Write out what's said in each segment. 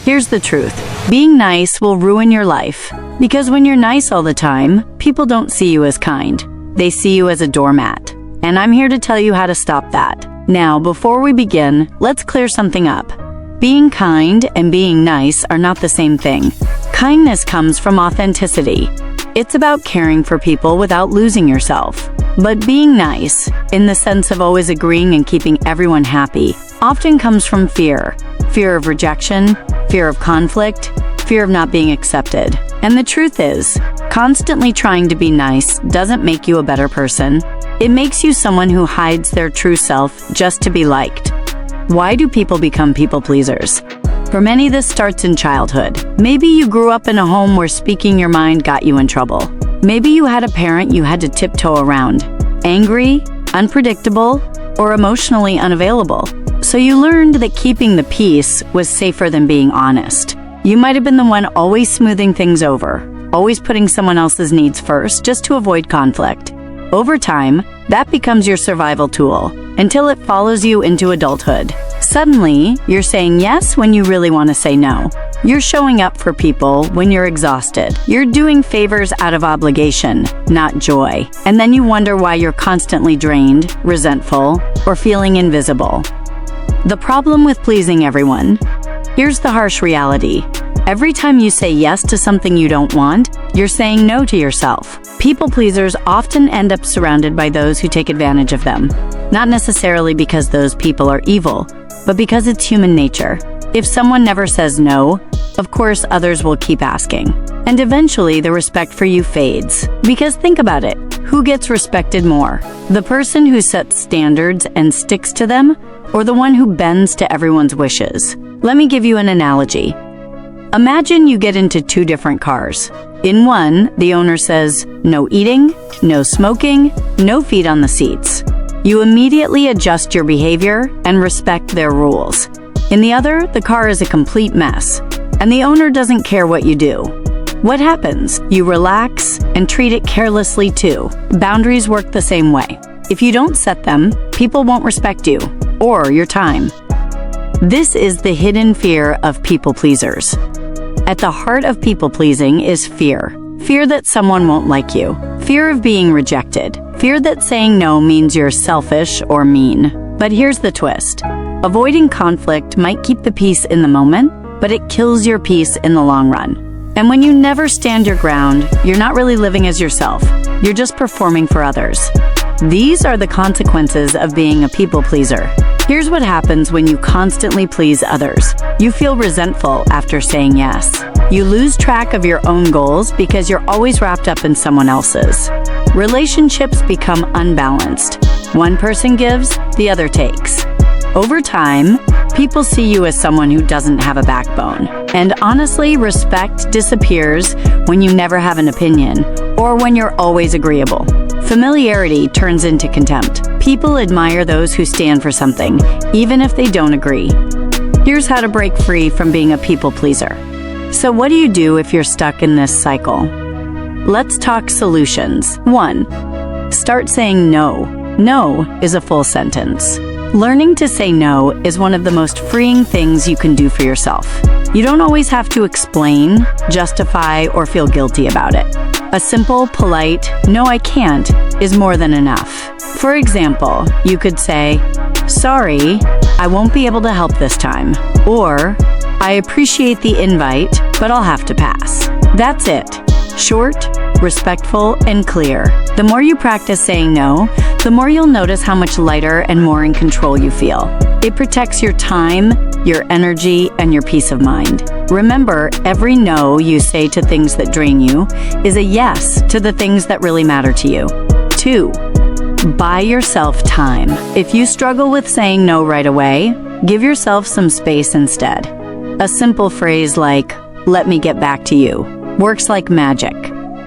Here's the truth. Being nice will ruin your life. Because when you're nice all the time, people don't see you as kind. They see you as a doormat. And I'm here to tell you how to stop that. Now, before we begin, let's clear something up. Being kind and being nice are not the same thing. Kindness comes from authenticity. It's about caring for people without losing yourself. But being nice, in the sense of always agreeing and keeping everyone happy, often comes from fear. Fear of rejection, fear of conflict, fear of not being accepted. And the truth is, constantly trying to be nice doesn't make you a better person. It makes you someone who hides their true self just to be liked. Why do people become people pleasers? For many, this starts in childhood. Maybe you grew up in a home where speaking your mind got you in trouble. Maybe you had a parent you had to tiptoe around, angry, unpredictable, or emotionally unavailable. So you learned that keeping the peace was safer than being honest. You might have been the one always smoothing things over, always putting someone else's needs first just to avoid conflict. Over time, that becomes your survival tool, until it follows you into adulthood. Suddenly, you're saying yes when you really want to say no. You're showing up for people when you're exhausted. You're doing favors out of obligation, not joy. And then you wonder why you're constantly drained, resentful, or feeling invisible. The problem with pleasing everyone. Here's the harsh reality. Every time you say yes to something you don't want, you're saying no to yourself. People pleasers often end up surrounded by those who take advantage of them. Not necessarily because those people are evil, but because it's human nature. If someone never says no, of course others will keep asking. And eventually the respect for you fades. Because think about it, who gets respected more? The person who sets standards and sticks to them, or the one who bends to everyone's wishes? Let me give you an analogy. Imagine you get into two different cars. In one, the owner says, no eating, no smoking, no feet on the seats. You immediately adjust your behavior and respect their rules. In the other, the car is a complete mess, and the owner doesn't care what you do. What happens? You relax and treat it carelessly too. Boundaries work the same way. If you don't set them, people won't respect you or your time. This is the hidden fear of people pleasers. At the heart of people pleasing is fear. Fear that someone won't like you. Fear of being rejected. Fear that saying no means you're selfish or mean. But here's the twist. Avoiding conflict might keep the peace in the moment, but it kills your peace in the long run. And when you never stand your ground, you're not really living as yourself. You're just performing for others. These are the consequences of being a people pleaser. Here's what happens when you constantly please others. You feel resentful after saying yes. You lose track of your own goals because you're always wrapped up in someone else's. Relationships become unbalanced. One person gives, the other takes. Over time, people see you as someone who doesn't have a backbone. And honestly, respect disappears when you never have an opinion or when you're always agreeable. Familiarity turns into contempt. People admire those who stand for something, even if they don't agree. Here's how to break free from being a people pleaser. So what do you do if you're stuck in this cycle? Let's talk solutions. 1. Start saying no. No is a full sentence. Learning to say no is one of the most freeing things you can do for yourself. You don't always have to explain, justify, or feel guilty about it. A simple, polite, "No, I can't," is more than enough. For example, you could say, "Sorry, I won't be able to help this time." Or, "I appreciate the invite, but I'll have to pass." That's it. Short, respectful, and clear. The more you practice saying no, the more you'll notice how much lighter and more in control you feel. It protects your time, your energy, and your peace of mind. Remember, every no you say to things that drain you is a yes to the things that really matter to you. 2. Buy yourself time. If you struggle with saying no right away, give yourself some space instead. A simple phrase like, "Let me get back to you," works like magic.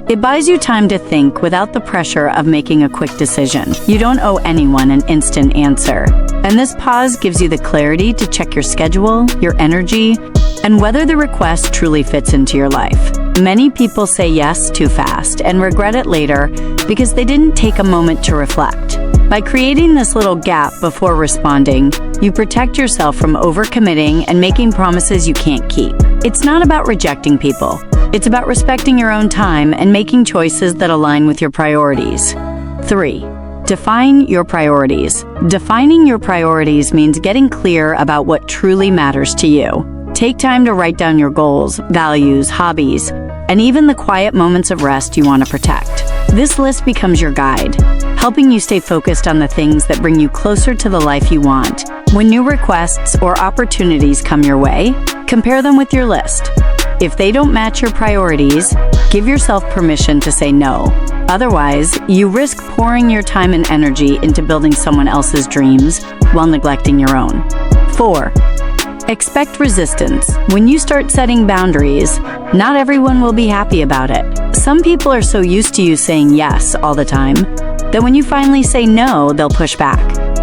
It buys you time to think without the pressure of making a quick decision. You don't owe anyone an instant answer. And this pause gives you the clarity to check your schedule, your energy, and whether the request truly fits into your life. Many people say yes too fast and regret it later because they didn't take a moment to reflect. By creating this little gap before responding, You protect yourself from overcommitting and making promises you can't keep. It's not about rejecting people. It's about respecting your own time and making choices that align with your priorities. 3. Define your priorities. Defining your priorities means getting clear about what truly matters to you. Take time to write down your goals, values, hobbies, and even the quiet moments of rest you want to protect. This list becomes your guide, helping you stay focused on the things that bring you closer to the life you want. When new requests or opportunities come your way, compare them with your list. If they don't match your priorities, give yourself permission to say no. Otherwise, you risk pouring your time and energy into building someone else's dreams while neglecting your own. 4. Expect resistance. When you start setting boundaries, not everyone will be happy about it. Some people are so used to you saying yes all the time that when you finally say no, they'll push back.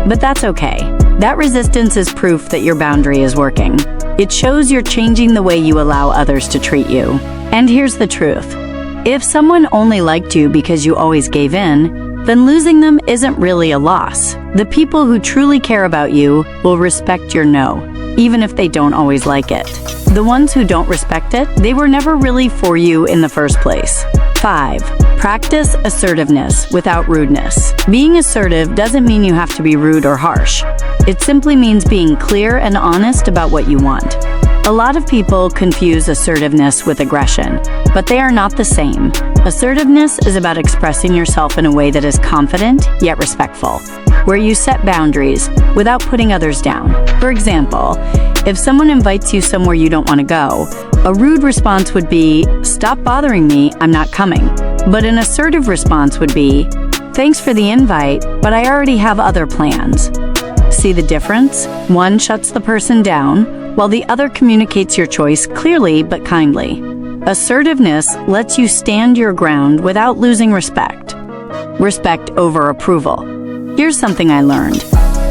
But that's okay. That resistance is proof that your boundary is working. It shows you're changing the way you allow others to treat you. And here's the truth. If someone only liked you because you always gave in, then losing them isn't really a loss. The people who truly care about you will respect your no, even if they don't always like it. The ones who don't respect it, they were never really for you in the first place. 5. Practice assertiveness without rudeness. Being assertive doesn't mean you have to be rude or harsh. It simply means being clear and honest about what you want. A lot of people confuse assertiveness with aggression, but they are not the same. Assertiveness is about expressing yourself in a way that is confident yet respectful, where you set boundaries without putting others down. For example, if someone invites you somewhere you don't want to go, a rude response would be, "Stop bothering me, I'm not coming." But an assertive response would be, "Thanks for the invite, but I already have other plans." See the difference? One shuts the person down, while the other communicates your choice clearly but kindly. Assertiveness lets you stand your ground without losing respect. Respect over approval. Here's something I learned.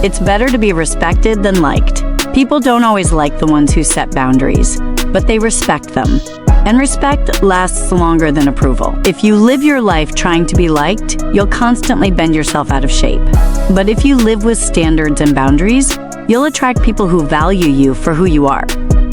It's better to be respected than liked. People don't always like the ones who set boundaries, but they respect them. And respect lasts longer than approval. If you live your life trying to be liked, you'll constantly bend yourself out of shape. But if you live with standards and boundaries, you'll attract people who value you for who you are,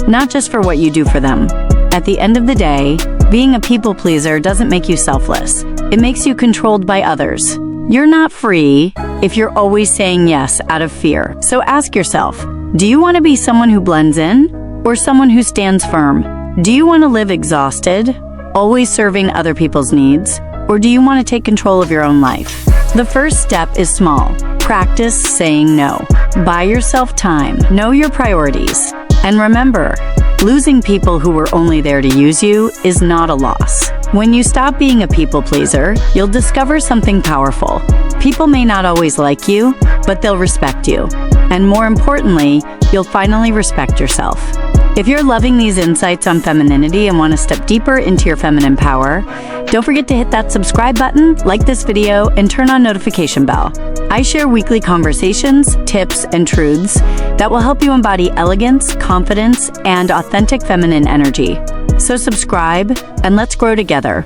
not just for what you do for them. At the end of the day, being a people pleaser doesn't make you selfless. It makes you controlled by others. You're not free if you're always saying yes out of fear. So ask yourself, do you want to be someone who blends in or someone who stands firm? Do you want to live exhausted, always serving other people's needs, or do you want to take control of your own life? The first step is small. Practice saying no. Buy yourself time. Know your priorities. And remember, losing people who were only there to use you is not a loss. When you stop being a people pleaser, you'll discover something powerful. People may not always like you, but they'll respect you. And more importantly, you'll finally respect yourself. If you're loving these insights on femininity and want to step deeper into your feminine power, don't forget to hit that subscribe button, like this video, and turn on notification bell. I share weekly conversations, tips, and truths that will help you embody elegance, confidence, and authentic feminine energy. So subscribe, and let's grow together.